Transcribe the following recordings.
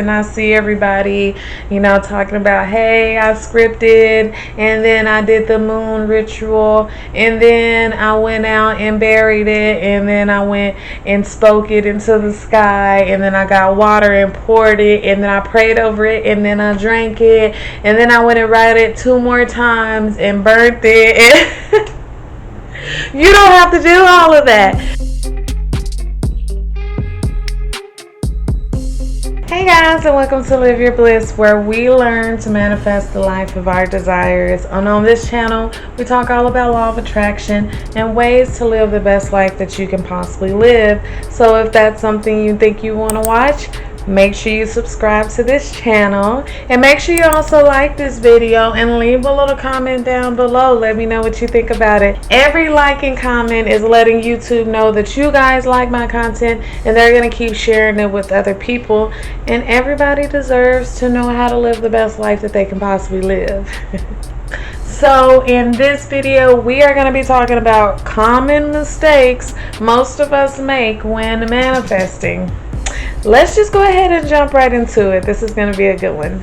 And I see everybody, talking about, hey, I scripted, and then I did the moon ritual, and then I went out and buried it, and then I went and spoke it into the sky, and then I got water and poured it, and then I prayed over it, and then I drank it, and then I went and wrote it 2 more times and burnt it. You don't have to do all of that. Hey guys, and welcome to Live Your Bliss, where we learn to manifest the life of our desires. And on this channel, we talk all about law of attraction and ways to live the best life that you can possibly live. So if that's something you think you want to watch, make sure you subscribe to this channel, and make sure you also like this video and leave a little comment down below. Let me know what you think about it. Every like and comment is letting YouTube know that you guys like my content, and they're going to keep sharing it with other people. And everybody deserves to know how to live the best life that they can possibly live. So in this video, we are going to be talking about common mistakes most of us make when manifesting. Let's just go ahead and jump right into it. This is going to be a good one.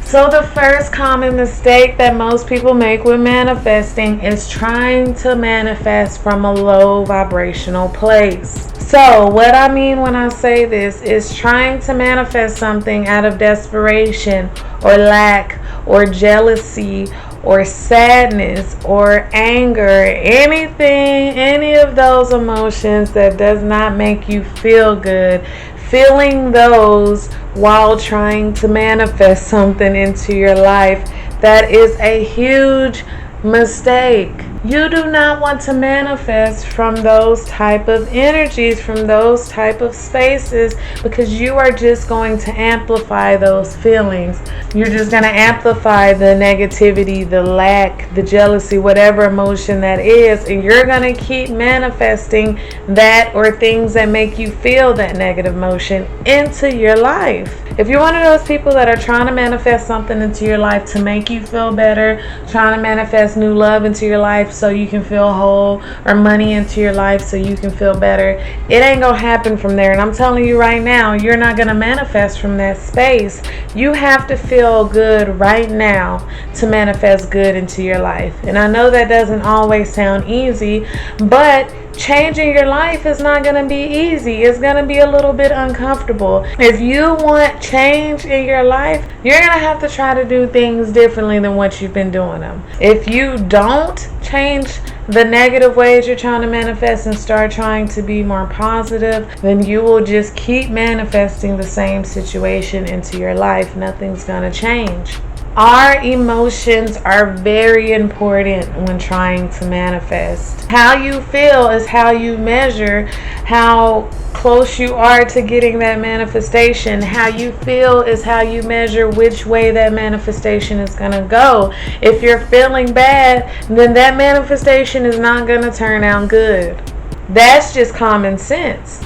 So the first common mistake that most people make when manifesting is trying to manifest from a low vibrational place. So what I mean when I say this is trying to manifest something out of desperation or lack or jealousy or sadness or anger, any of those emotions that does not make you feel good. Feeling those while trying to manifest something into your life, that is a huge mistake. You do not want to manifest from those type of energies, from those type of spaces, because you are just going to amplify those feelings. You're just going to amplify the negativity, the lack, the jealousy, whatever emotion that is, and you're going to keep manifesting that or things that make you feel that negative emotion into your life. If you're one of those people that are trying to manifest something into your life to make you feel better, trying to manifest new love into your life so you can feel whole, or money into your life so you can feel better, it ain't gonna happen from there. And I'm telling you right now, you're not gonna manifest from that space. You have to feel good right now to manifest good into your life. And I know that doesn't always sound easy, but changing your life is not going to be easy. It's going to be a little bit uncomfortable. If you want change in your life, you're going to have to try to do things differently than what you've been doing them. If you don't change the negative ways you're trying to manifest and start trying to be more positive, then you will just keep manifesting the same situation into your life. Nothing's going to change. Our emotions are very important when trying to manifest. How you feel is how you measure how close you are to getting that manifestation. How you feel is how you measure which way that manifestation is going to go. If you're feeling bad, then that manifestation is not going to turn out good. That's just common sense.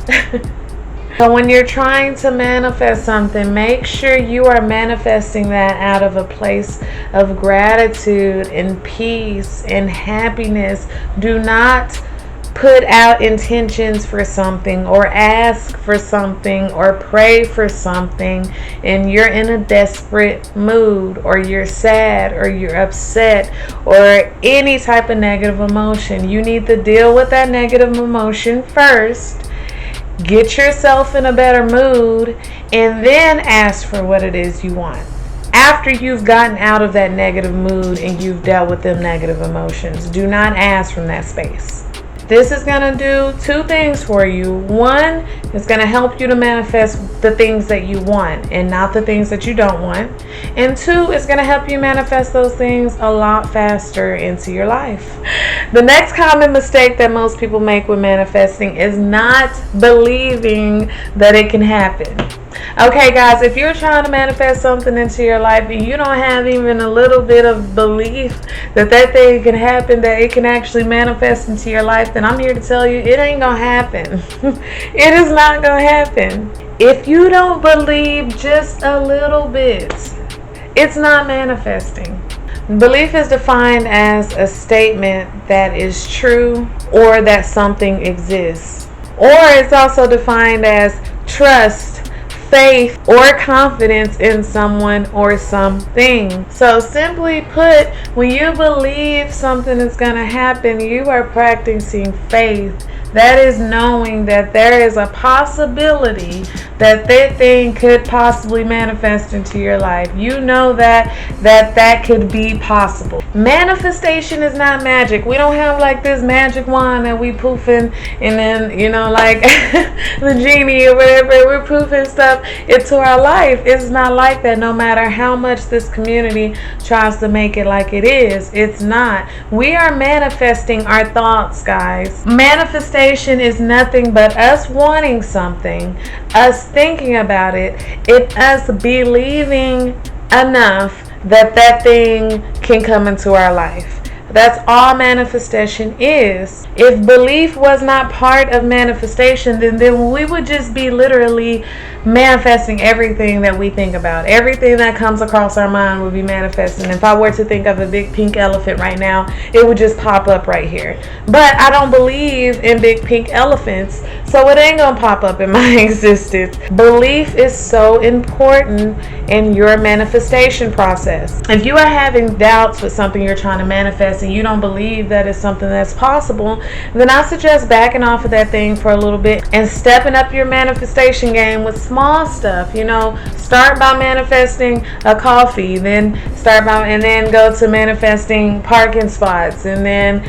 So when you're trying to manifest something, make sure you are manifesting that out of a place of gratitude and peace and happiness. Do not put out intentions for something or ask for something or pray for something and you're in a desperate mood, or you're sad, or you're upset, or any type of negative emotion. You need to deal with that negative emotion first. Get yourself in a better mood, and then ask for what it is you want. After you've gotten out of that negative mood and you've dealt with them negative emotions, do not ask from that space. This is going to do 2 things for you. 1, it's going to help you to manifest the things that you want and not the things that you don't want. And 2, it's going to help you manifest those things a lot faster into your life. The next common mistake that most people make with manifesting is not believing that it can happen. Okay guys, if you're trying to manifest something into your life and you don't have even a little bit of belief that that thing can happen, that it can actually manifest into your life, then I'm here to tell you it ain't gonna happen. It is not gonna happen. If you don't believe just a little bit, it's not manifesting. Belief is defined as a statement that is true or that something exists. Or it's also defined as trust, faith or confidence in someone or something. So simply put, when you believe something is going to happen, you are practicing faith. That is knowing that there is a possibility that that thing could possibly manifest into your life. You know that could be possible. Manifestation is not magic. We don't have like this magic wand that we poofing and then, like the genie or whatever, we're poofing stuff into our life. It's not like that, no matter how much this community tries to make it like it is. It's not. We are manifesting our thoughts, guys. Manifestation is nothing but us wanting something, us thinking about it, and us believing enough that that thing can come into our life. That's all manifestation is. If belief was not part of manifestation, then we would just be literally manifesting everything that we think about. Everything that comes across our mind would be manifesting. If I were to think of a big pink elephant right now, it would just pop up right here. But I don't believe in big pink elephants, so it ain't gonna pop up in my existence. Belief is so important in your manifestation process. If you are having doubts with something you're trying to manifest and you don't believe that it's something that's possible, then I suggest backing off of that thing for a little bit and stepping up your manifestation game with small stuff. Start by manifesting a coffee, then go to manifesting parking spots, and then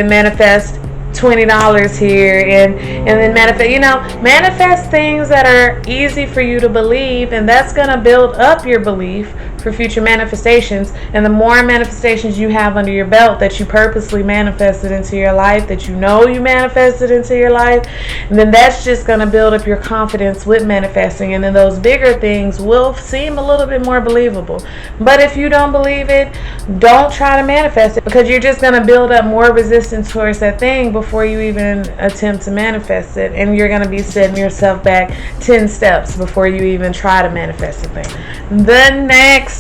manifest $20 here, and then manifest things that are easy for you to believe, and that's going to build up your belief for future manifestations. And the more manifestations you have under your belt that you purposely manifested into your life, that you manifested into your life, and then that's just going to build up your confidence with manifesting, and then those bigger things will seem a little bit more believable. But if you don't believe it, don't try to manifest it, because you're just going to build up more resistance towards that thing before you even attempt to manifest it, and you're going to be setting yourself back 10 steps before you even try to manifest the thing.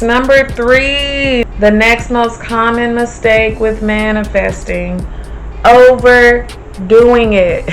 Number 3, the next most common mistake with manifesting: overdoing it.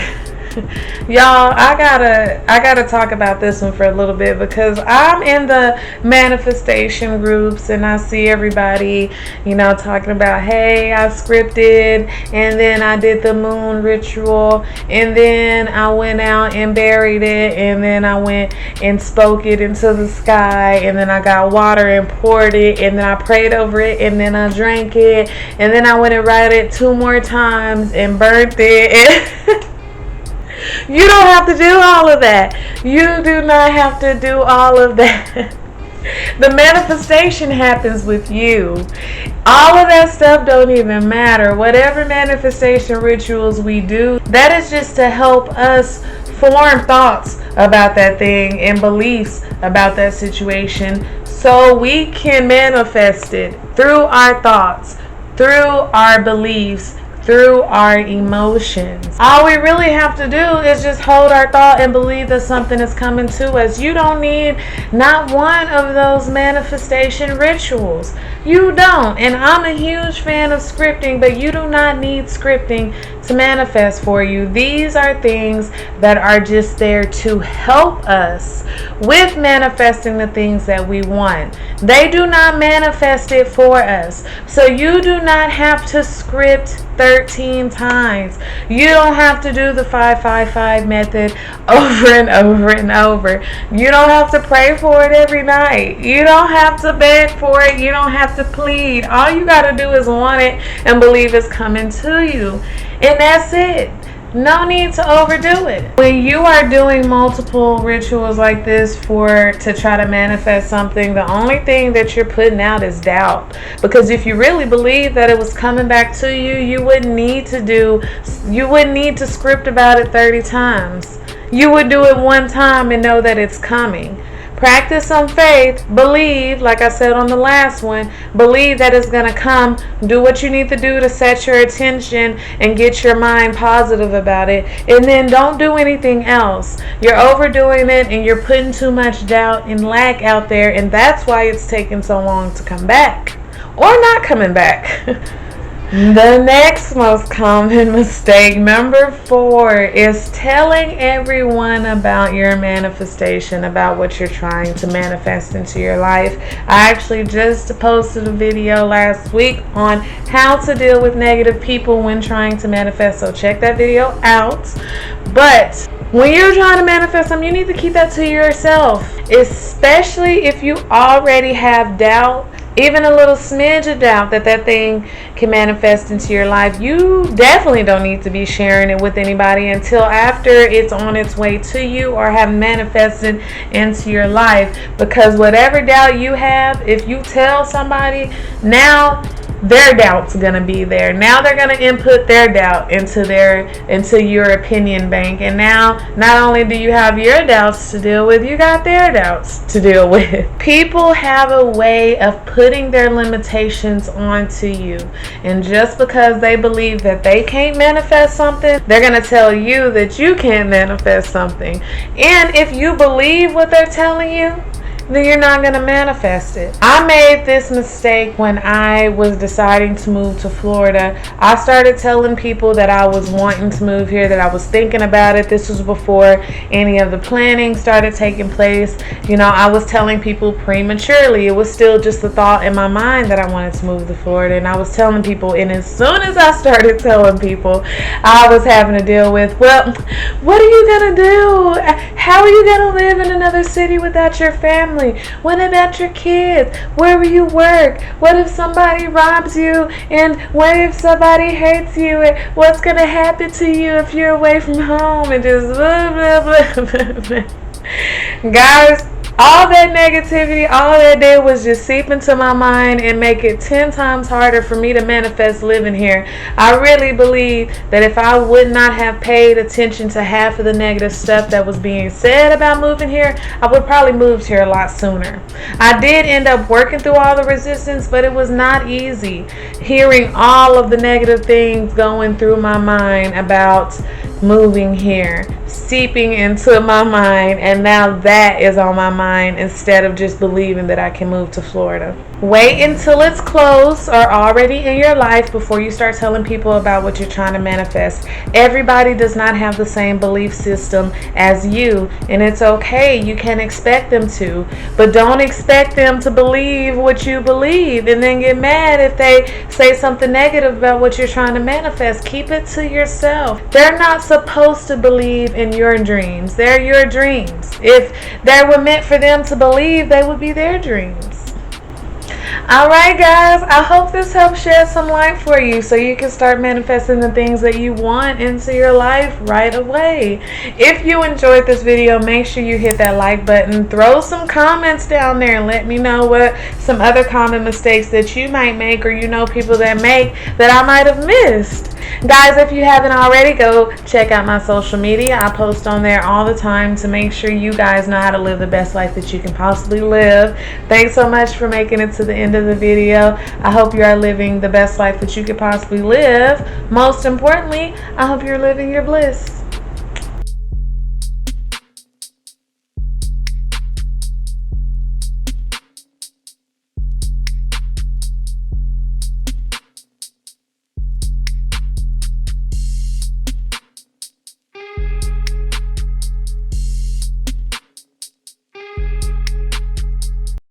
Y'all, I gotta talk about this one for a little bit, because I'm in the manifestation groups and I see everybody, talking about, hey, I scripted, and then I did the moon ritual, and then I went out and buried it, and then I went and spoke it into the sky, and then I got water and poured it, and then I prayed over it, and then I drank it, and then I went and wrote it 2 more times and burnt it. You don't have to do all of that. You do not have to do all of that. The manifestation happens with you. All of that stuff don't even matter. Whatever manifestation rituals we do, that is just to help us form thoughts about that thing and beliefs about that situation, so we can manifest it through our thoughts, through our beliefs, through our emotions. All we really have to do is just hold our thought and believe that something is coming to us. You don't need not one of those manifestation rituals. You don't. And I'm a huge fan of scripting, but you do not need scripting to manifest for you. These are things that are just there to help us with manifesting the things that we want. They do not manifest it for us. So you do not have to script 13 times. You don't have to do the 5-5-5 method over and over and over. You don't have to pray for it every night. You don't have to beg for it. You don't have to plead. All you got to do is want it and believe it's coming to you. And that's it. No need to overdo it. When you are doing multiple rituals like this to try to manifest something, the only thing that you're putting out is doubt. Because if you really believe that it was coming back to you, you wouldn't need to script about it 30 times. You would do it one time and know that it's coming. Practice some faith. Believe, like I said on the last one, believe that it's going to come. Do what you need to do to set your attention and get your mind positive about it. And then don't do anything else. You're overdoing it and you're putting too much doubt and lack out there. And that's why it's taking so long to come back. Or not coming back. The next most common mistake, number 4, is telling everyone about your manifestation, about what you're trying to manifest into your life. I actually just posted a video last week on how to deal with negative people when trying to manifest, so check that video out. But when you're trying to manifest something, you need to keep that to yourself, especially if you already have doubt, even a little smidge of doubt that that thing can manifest into your life. You definitely don't need to be sharing it with anybody until after it's on its way to you or have manifested into your life. Because whatever doubt you have, if you tell somebody, now their doubt's gonna be there. Now they're gonna input their doubt into your opinion bank, and now not only do you have your doubts to deal with, you got their doubts to deal with. People have a way of putting their limitations onto you, and just because they believe that they can't manifest something, they're gonna tell you that you can't manifest something. And if you believe what they're telling you, then you're not going to manifest it. I made this mistake when I was deciding to move to Florida. I started telling people that I was wanting to move here, that I was thinking about it. This was before any of the planning started taking place. You know, I was telling people prematurely. It was still just the thought in my mind that I wanted to move to Florida, and I was telling people, and as soon as I started telling people, I was having to deal with, well, what are you going to do? How are you going to live in another city without your family? What about your kids? Where will you work? What if somebody robs you? And what if somebody hurts you? And what's going to happen to you if you're away from home? And just blah, blah, blah, blah. Guys, all that negativity, all that did was just seep into my mind and make it 10 times harder for me to manifest living here. I really believe that if I would not have paid attention to half of the negative stuff that was being said about moving here, I would probably moved here a lot sooner. I did end up working through all the resistance, but it was not easy. Hearing all of the negative things going through my mind about moving here, seeping into my mind, and now that is on my mind instead of just believing that I can move to Florida. Wait until it's close or already in your life before you start telling people about what you're trying to manifest. Everybody does not have the same belief system as you, and it's okay. You can expect them to, but don't expect them to believe what you believe and then get mad if they say something negative about what you're trying to manifest. Keep it to yourself. They're not supposed to believe in your dreams. They're your dreams. If they were meant for them to believe, they would be their dreams. Alright guys, I hope this helps shed some light for you so you can start manifesting the things that you want into your life right away. If you enjoyed this video, make sure you hit that like button. Throw some comments down there and let me know what some other common mistakes that you might make, or you know people that make, that I might have missed. Guys, if you haven't already, go check out my social media. I post on there all the time to make sure you guys know how to live the best life that you can possibly live. Thanks so much for making it to the end of the video. I hope you are living the best life that you could possibly live. Most importantly, I hope you're living your bliss.